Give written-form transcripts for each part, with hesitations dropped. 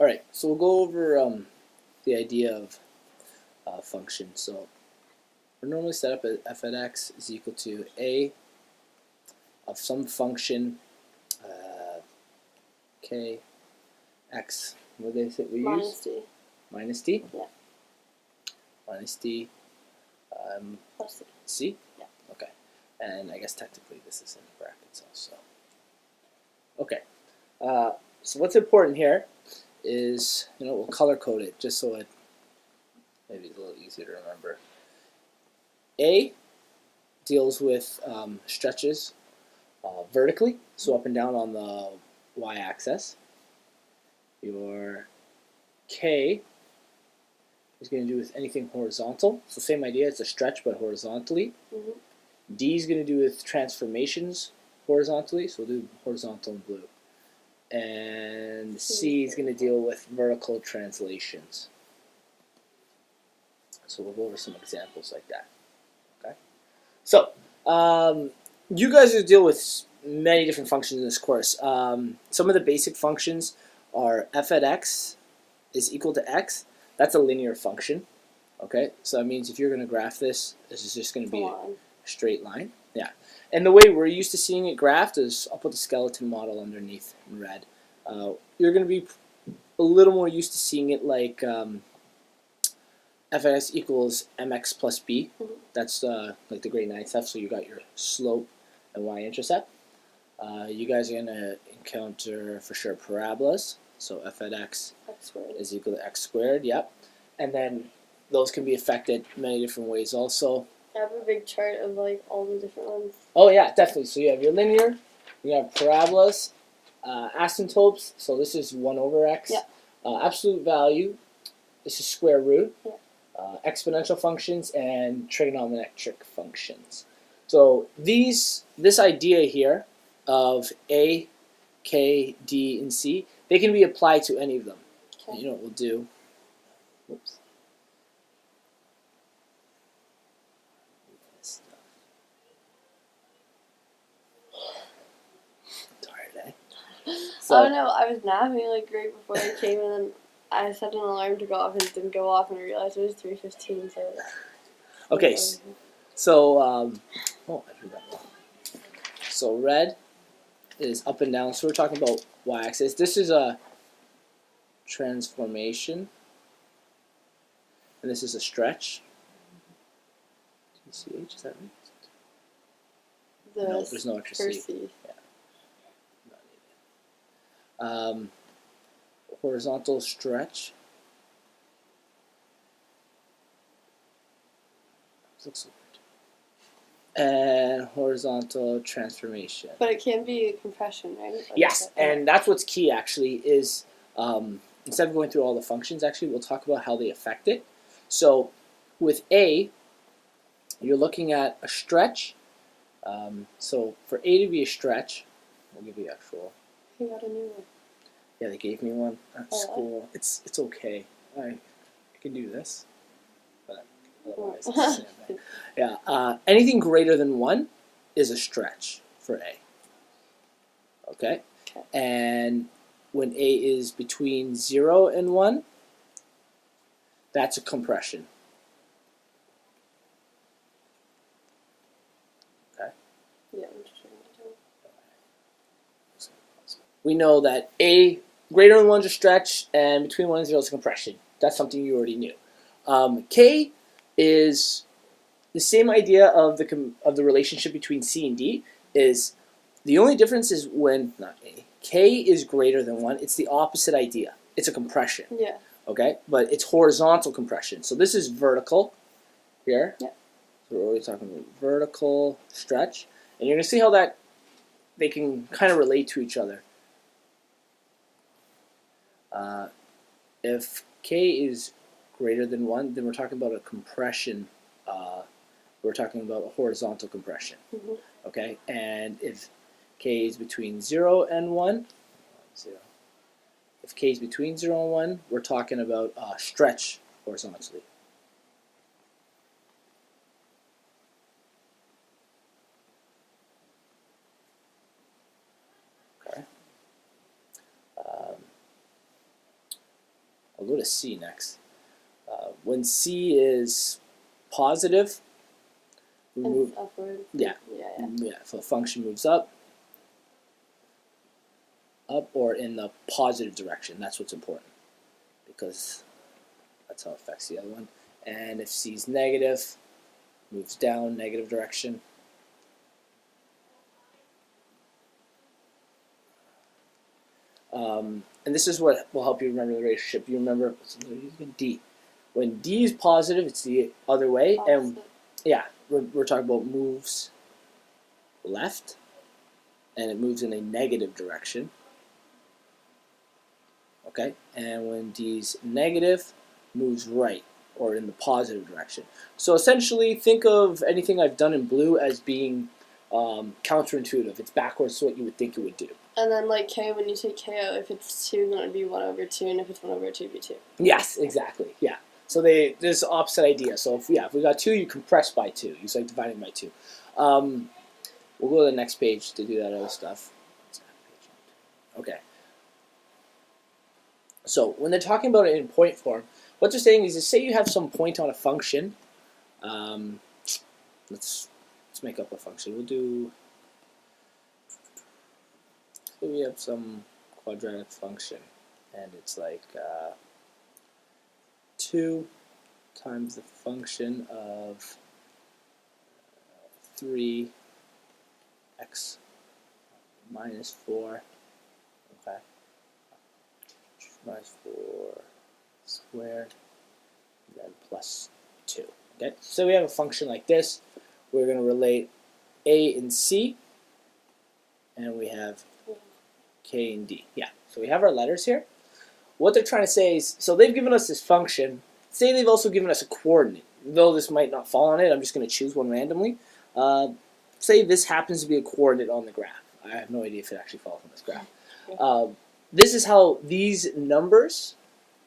All right, so we'll go over the idea of function. So we're normally set up as f at x is equal to a of some function k x. What did they say we Minus use? d. Minus d? Yeah. Minus d Plus c. c? Yeah. Okay. And I guess technically this is in brackets also. Okay. So what's important here is, we'll color code it just so it maybe it's a little easier to remember. A deals with stretches vertically, so up and down on the y-axis. Your K is going to do with anything horizontal. So same idea, it's a stretch but horizontally. Mm-hmm. D is going to do with transformations horizontally, so we'll do horizontal in blue. And C is going to deal with vertical translations. So we'll go over some examples like that. Okay. So you guys will deal with many different functions in this course. Some of the basic functions are f at x is equal to x. That's a linear function. Okay, so that means if you're going to graph this is just going to be a straight line. Yeah. And the way we're used to seeing it graphed is, I'll put the skeleton model underneath in red. You're going to be a little more used to seeing it like f of x equals mx plus b. Mm-hmm. That's like the grade 9 stuff, so you got your slope and y-intercept. You guys are going to encounter, for sure, parabolas. So f at x is equal to x squared, yep. And then those can be affected many different ways also. I have a big chart of like all the different ones. Oh yeah, definitely. So you have your linear, you have parabolas, asymptotes, so this is 1 over x. Yeah. Absolute value, this is square root. Yeah. Exponential functions and trigonometric functions. So this idea here of A, K, D, and C, they can be applied to any of them. Okay. You know what we'll do? Whoops. Tired, eh? So, Oh no, I was napping like right before I came and then I set an alarm to go off and it didn't go off and I realized it was 3:15. So okay, so oh, I drew that wrong. So red is up and down. So we're talking about y-axis. This is a transformation, and this is a stretch. TCH, is that right? No, there's no extra C. Yeah. Horizontal stretch. Looks so weird. And horizontal transformation. But it can be a compression, right? Like yes, and that's what's key actually is instead of going through all the functions, actually we'll talk about how they affect it. So with A, you're looking at a stretch. So for A to be a stretch, we'll give you actual. You got a new one. Yeah, they gave me one at school. It's okay. I can do this, but otherwise it's the same thing. Yeah, anything greater than 1 is a stretch for A. Okay? And when A is between 0 and 1, that's a compression. Okay? Yeah. We know that A greater than 1 is a stretch, and between 1 and 0 is a compression. That's something you already knew. K is the same idea of the relationship between C and D. Is the only difference is when not A. K is greater than 1. It's the opposite idea. It's a compression. Yeah. Okay, but it's horizontal compression. So this is vertical here. Yeah. So we're always talking about vertical stretch, and you're gonna see how that they can kind of relate to each other. If K is greater than 1, then we're talking about a compression. We're talking about a horizontal compression. Mm-hmm. Okay, and if K is between 0 and 1, 0. If K is between 0 and 1, we're talking about stretch horizontally. Okay. we'll go to C next. When C is positive, we And move. it's upward. Yeah. Yeah. If a function moves up or in the positive direction, that's what's important, because that's how it affects the other one. And if C is negative, moves down, negative direction. And this is what will help you remember the relationship. You remember D. When D is positive, it's the other way. And yeah, we're talking about moves left, and it moves in a negative direction. Okay, and when D's negative, moves right, or in the positive direction. So essentially, think of anything I've done in blue as being counterintuitive. It's backwards to what you would think it would do. And then like K, when you take KO, if it's 2, then it would be 1/2, and if it's 1/2, it'd be 2. Yes, exactly. Yeah. So there's the opposite idea. So if we got 2, you compress by 2. It's like dividing by 2. We'll go to the next page to do that other stuff. Okay. So when they're talking about it in point form, what they're saying is, say you have some point on a function. Let's make up a function. We'll do. So we have some quadratic function, and it's like 2 times the function of 3x minus 4. Okay. Minus 4 squared, and then plus 2. Okay, so we have a function like this. We're going to relate A and C, and we have K and D. Yeah, so we have our letters here. What they're trying to say is, so they've given us this function. Say they've also given us a coordinate. Though this might not fall on it, I'm just going to choose one randomly. Say this happens to be a coordinate on the graph. I have no idea if it actually falls on this graph. This is how these numbers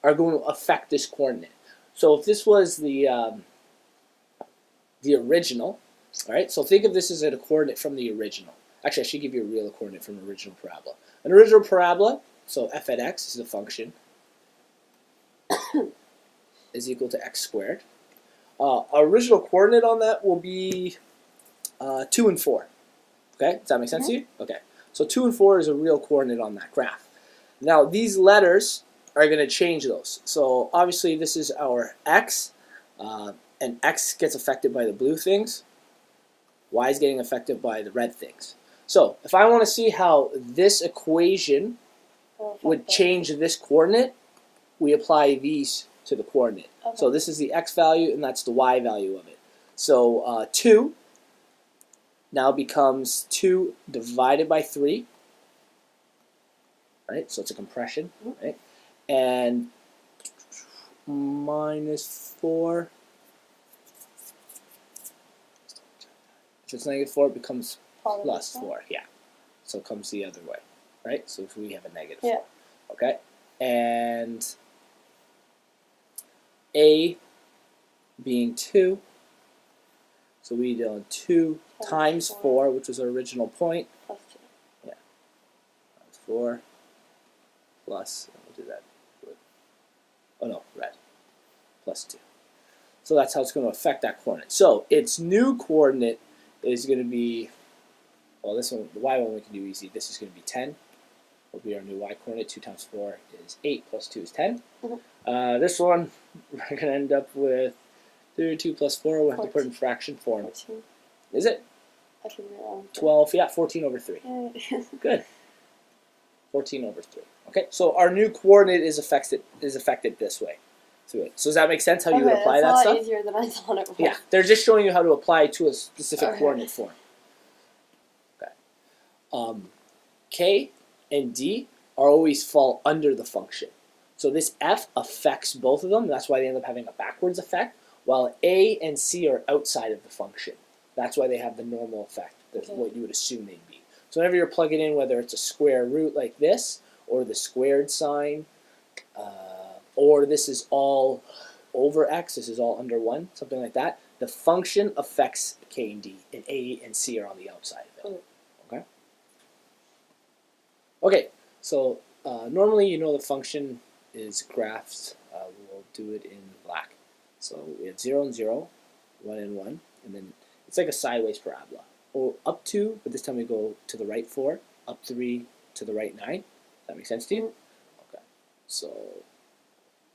are going to affect this coordinate. So if this was the original, all right, so think of this as a coordinate from the original. Actually, I should give you a real coordinate from an original parabola. An original parabola, so f at x is a function, is equal to x squared. Our original coordinate on that will be 2 and 4. Okay, does that make sense to you? Okay, so 2 and 4 is a real coordinate on that graph. Now, these letters are going to change those. So obviously, this is our x, and x gets affected by the blue things. Y is getting affected by the red things. So if I want to see how this equation would change this coordinate, we apply these to the coordinate. Okay. So this is the x value, and that's the y value of it. So 2 now becomes 2 divided by 3. Right? So it's a compression. Right? And minus 4. If it's negative 4, it becomes plus 4. Yeah. So it comes the other way. Right? So if we have a negative 4. Okay? And A being 2. So we did 2 times 4, which was our original point. Plus 2. Yeah. Times 4 plus, we'll do that. Oh no, red. Plus 2. So that's how it's going to affect that coordinate. So its new coordinate is going to be, well, this one, the y one we can do easy. This is going to be 10. Will be our new y coordinate. 2 times 4 is 8, plus 2 is 10. This one, we're going to end up with 32 plus 4. We'll have to put in fraction form. 14. Is it? I could be wrong. 12, yeah, 14 over 3. Good. 14 over 3. Okay, so our new coordinate is affected this way through it. So does that make sense how you would apply that stuff? That's a lot easier than I thought it was. Yeah, they're just showing you how to apply it to a specific coordinate form. Okay. K and D are always fall under the function. So this F affects both of them. That's why they end up having a backwards effect, while A and C are outside of the function. That's why they have the normal effect. That's what you would assume they'd be. So whenever you're plugging in, whether it's a square root like this, or the squared sign, or this is all over x, this is all under 1, something like that, the function affects K and D, and A and C are on the outside of it. Okay? Okay, so normally you know the function is graphed. We'll do it in black. So we have 0 and 0, 1 and 1, and then it's like a sideways parabola. Or up 2, but this time we go to the right 4, up 3, to the right 9. Does that make sense to you? Okay. So,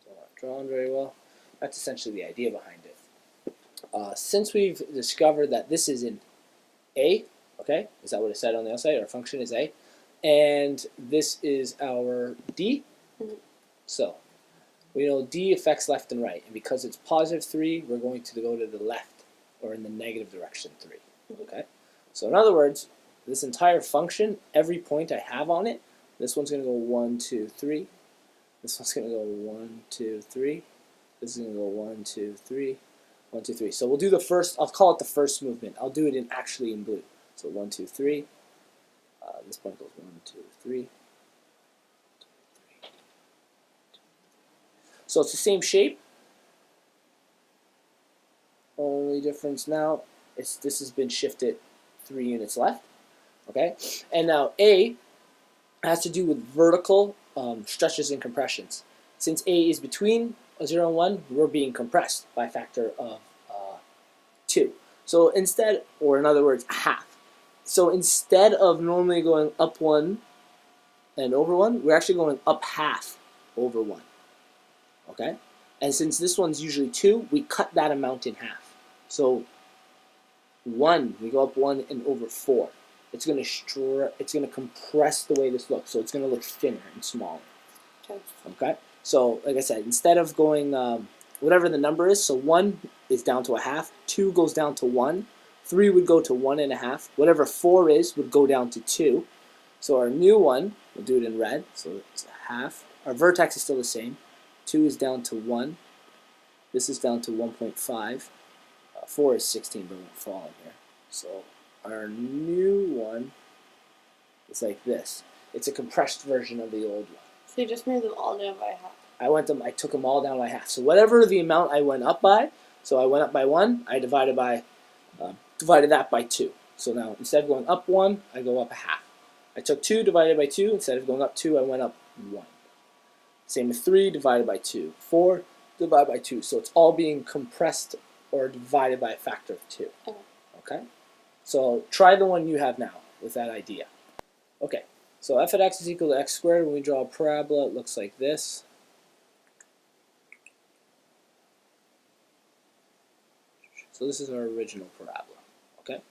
don't have drawn very well. That's essentially the idea behind it. Since we've discovered that this is in A, okay, is that what it said on the outside? Our function is A. And this is our D. So, we know D affects left and right. And because it's positive 3, we're going to go to the left, or in the negative direction 3. Okay? So, in other words, this entire function, every point I have on it, this one's going to go 1, 2, 3. This one's going to go 1, 2, 3. This is going to go 1, 2, 3. 1, 2, 3. So we'll do the first, I'll call it the first movement. I'll do it actually in blue. So 1, 2, 3. This point goes 1, 2, 3. So it's the same shape. Only difference now is this has been shifted 3 units left. Okay? And now A has to do with vertical stretches and compressions. Since A is between 0 and 1, we're being compressed by a factor of 2. So instead, or in other words, half. So instead of normally going up 1 and over 1, we're actually going up half over 1. Okay? And since this one's usually 2, we cut that amount in half. So 1, we go up 1 and over 4. It's going to compress the way this looks. So it's going to look thinner and smaller. Okay? So, like I said, instead of going whatever the number is, so 1 is down to a half, 2 goes down to 1, 3 would go to 1 and a half, whatever 4 is would go down to 2. So our new one, we'll do it in red, so it's a half. Our vertex is still the same. 2 is down to 1. This is down to 1.5. 4 is 16, but it won't fall in here. So our new one is like this. It's a compressed version of the old one. So you just moved them all down by half. I took them all down by half. So whatever the amount I went up by, so I went up by 1, I divided that by 2. So now instead of going up 1, I go up a half. I took 2 divided by 2. Instead of going up 2, I went up 1. Same with 3 divided by 2. 4 divided by 2. So it's all being compressed or divided by a factor of 2. Okay? So try the one you have now with that idea. Okay. So f of x is equal to x squared. When we draw a parabola, it looks like this. So this is our original parabola. Okay.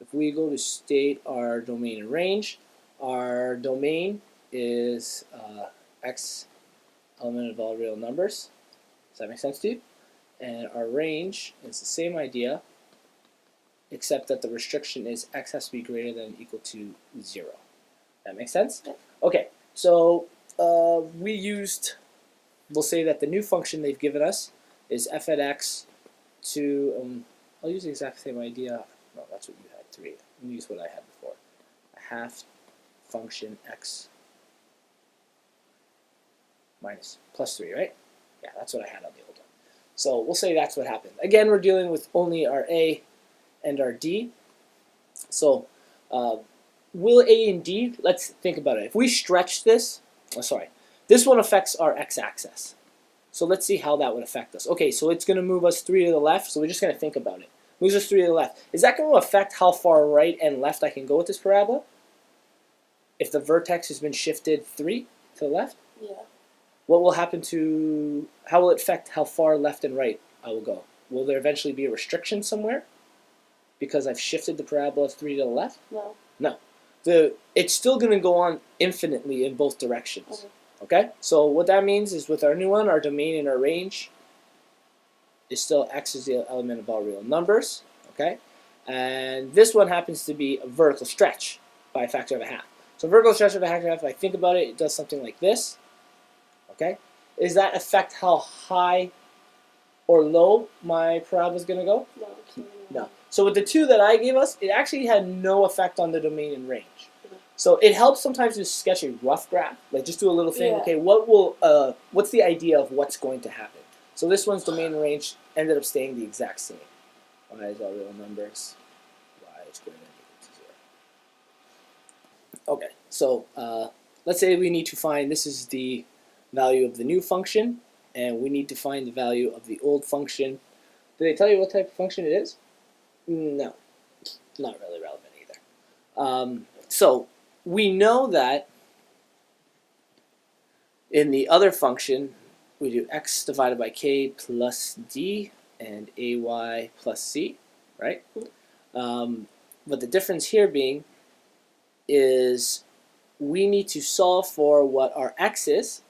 If we go to state our domain and range, our domain is x element of all real numbers. Does that make sense to you? And our range is the same idea, except that the restriction is x has to be greater than or equal to 0. That makes sense? Yep. Okay, so we'll say that the new function they've given us is f at x to, I'll use the exact same idea. No, that's what you had, 3. Let me use what I had before. A half function x minus plus 3, right? Yeah, that's what I had on the old one. So we'll say that's what happened. Again, we're dealing with only our a and our d. So will a and d, let's think about it. If we stretch this, this one affects our x-axis. So let's see how that would affect us. Okay, so it's going to move us 3 to the left, so we're just going to think about it. Moves us 3 to the left. Is that going to affect how far right and left I can go with this parabola? If the vertex has been shifted 3 to the left? Yeah. What will happen to, how will it affect how far left and right I will go? Will there eventually be a restriction somewhere? Because I've shifted the parabola 3 to the left? No. No. It's still going to go on infinitely in both directions. Okay? So what that means is with our new one, our domain and our range is still x is the element of all real numbers. Okay? And this one happens to be a vertical stretch by a factor of a half. So vertical stretch of a factor of a half, if I think about it, it does something like this. Okay? Does that affect how high or low my parabola is going to go? No. No. So with the 2 that I gave us, it actually had no effect on the domain and range. So it helps sometimes to sketch a rough graph, like just do a little thing. Yeah. Okay, what's the idea of what's going to happen? So this one's domain and range ended up staying the exact same. Y is all real numbers. Y is greater than or equal to 0. Okay, so let's say we need to find, this is the value of the new function, and we need to find the value of the old function. Did they tell you what type of function it is? No, not really relevant either. So we know that in the other function, we do x divided by k plus d and ay plus c, right? But the difference here being is we need to solve for what our x is,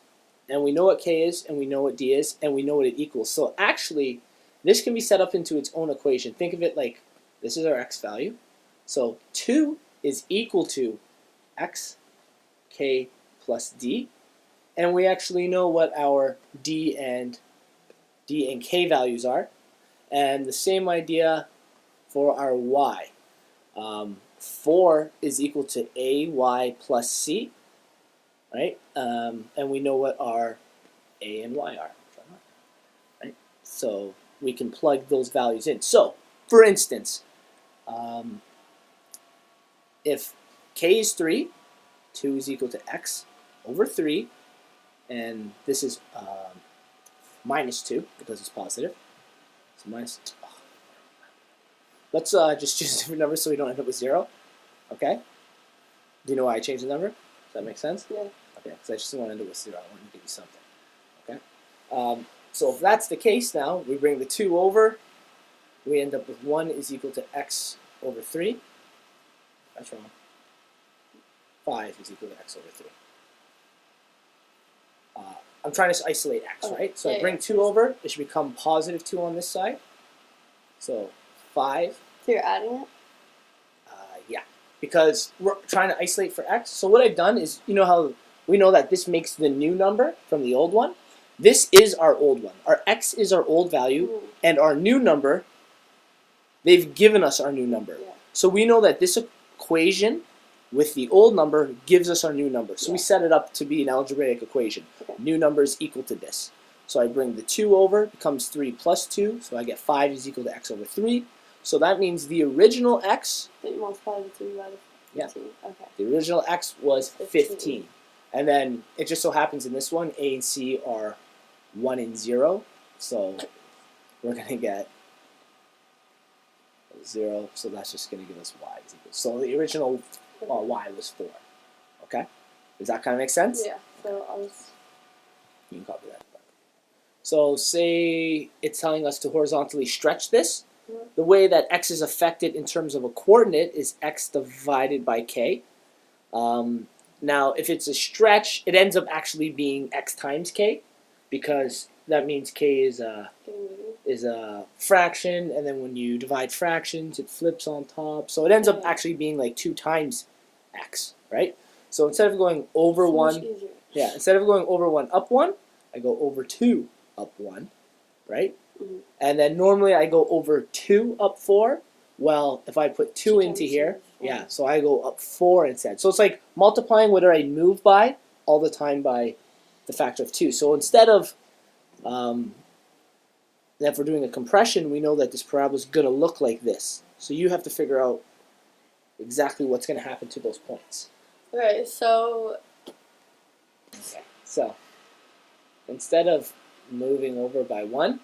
and we know what k is, and we know what d is, and we know what it equals. So actually, this can be set up into its own equation. Think of it like this is our x value. So 2 is equal to x, k plus d, and we actually know what our d and k values are. And the same idea for our y. 4 is equal to ay plus c, right? And we know what our a and y are, right? So we can plug those values in. So, for instance, if k is 3, 2 is equal to x over 3, and this is minus 2 because it's positive. So minus. Let's just choose a different number so we don't end up with 0. Okay? Do you know why I changed the number? Does that make sense? Yeah. Okay, because I just didn't want to end up with 0. I want to give you something. Okay? So if that's the case now, we bring the 2 over. We end up with 1 is equal to x over 3. That's wrong. 5 is equal to x over 3. I'm trying to isolate x, right? So I bring 2 over. It should become positive 2 on this side. So 5. So you're adding it? Yeah, because we're trying to isolate for x. So what I've done is, you know how we know that this makes the new number from the old one? This is our old one. Our x is our old value, and our new number, they've given us our new number. Yeah. So we know that this equation with the old number gives us our new number. So we set it up to be an algebraic equation. Okay. New number is equal to this. So I bring the 2 over, becomes 3 plus 2, so I get 5 is equal to x over 3. So that means the original x, So you multiply the 3 by the 15? Yeah. Okay. the original x was 15. And then it just so happens in this one, a and c are 1 and 0. So we're going to get 0, so that's just going to give us y is equal. So the original y was 4. Okay? Does that kind of make sense? Yeah. So I'll just... You can copy that. So say it's telling us to horizontally stretch this. The way that x is affected in terms of a coordinate is x divided by k. Now, if it's a stretch, it ends up actually being x times k, because that means k is a fraction, and then when you divide fractions, it flips on top. So it ends up actually being like 2 times x, right? So instead of going over 1, instead of going over 1 up 1, I go over 2 up 1, right? And then normally I go over 2 up 4. Well, if I put 2 into here, so I go up 4 instead. So it's like multiplying whatever I move by all the time by the factor of 2. So instead of, if we're doing a compression, we know that this parabola is going to look like this. So you have to figure out exactly what's going to happen to those points. Right, so... Okay, so instead of moving over by 1,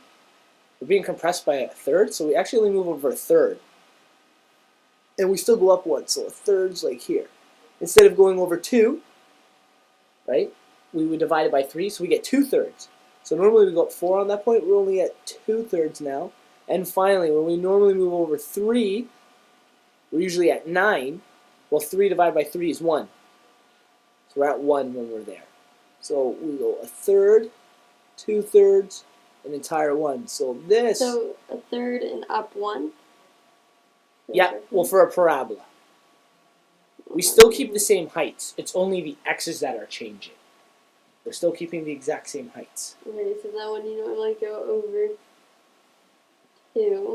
we're being compressed by 1/3, so we actually only move over 1/3. And we still go up 1, so 1/3's like here. Instead of going over 2, right, we would divide it by 3, so we get 2/3. So normally we go up 4 on that point, we're only at 2/3 now. And finally, when we normally move over 3, we're usually at 9. Well, 3 divided by 3 is 1. So we're at 1 when we're there. So we go 1/3, 2/3, an entire 1. So this... So 1/3 and up 1? Yeah, well, for a parabola. We still keep the same heights. It's only the x's that are changing. We're still keeping the exact same heights. Okay, so then when you normally go over 2...